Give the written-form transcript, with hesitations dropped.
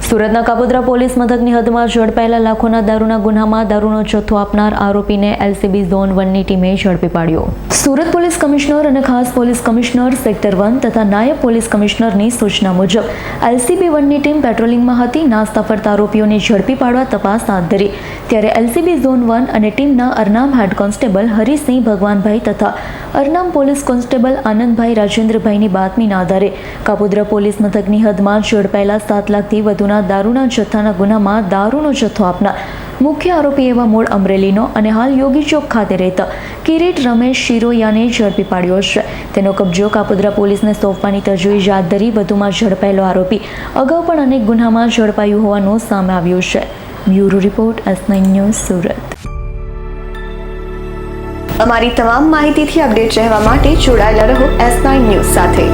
સુરતના કાપોદ્રા પોલીસ મથકની હદમાં ઝડપાયેલા લાખોના દારૂના ગુનામાં દારૂનો જથ્થો આપનાર આરોપીને એલસીબી ઝોન 1ની ટીમે ઝડપી પાડ્યો। સુરત પોલીસ કમિશનર અને ખાસ પોલીસ કમિશનર સેક્ટર 1 તથા નાયબ પોલીસ કમિશનરની સૂચના મુજબ એલસીબી 1ની ટીમ પેટ્રોલિંગમાં હતી। નાસ્તા ફરતા આરોપીઓને ઝડપી પાડવા તપાસ હાથ ધરી ત્યારે એલસીબી ઝોન 1 અને ટીમના અરનામ હેડ કોન્સ્ટેબલ હરિસિંહ ભગવાનભાઈ તથા અરનામ પોલીસ કોન્સ્ટેબલ આનંદભાઈ રાજેન્દ્રભાઈની બાતમીના આધારે કાપોદ્રા પોલીસ મથકની હદમાં ઝડપાયેલા 7 લાખથી વધુના દારૂના જથ્થાના ગુનામાં દારૂનો જથ્થો આપનાર મુખ્ય આરોપી એવા મૂળ અમરેલીનો અને હાલ યોગી ચોક ખાતે રહેતા કિરીટ રમેશ શિરોયાને ઝડપી પાડ્યો છે। તેનો કબજો કાપોદ્રા પોલીસને સોંપવાની તજવીજ હાથ ધરી વધુમાં ઝડપાયેલો આરોપી અગાઉ પણ અનેક ગુનામાં ઝડપાયું હોવાનું સામે આવ્યું છે। Bureau report S9 news Surat. અમારી તમામ માહિતીથી અપડેટ રહેવા માટે જોડાયેલા રહો S9 ન્યૂઝ સાથે।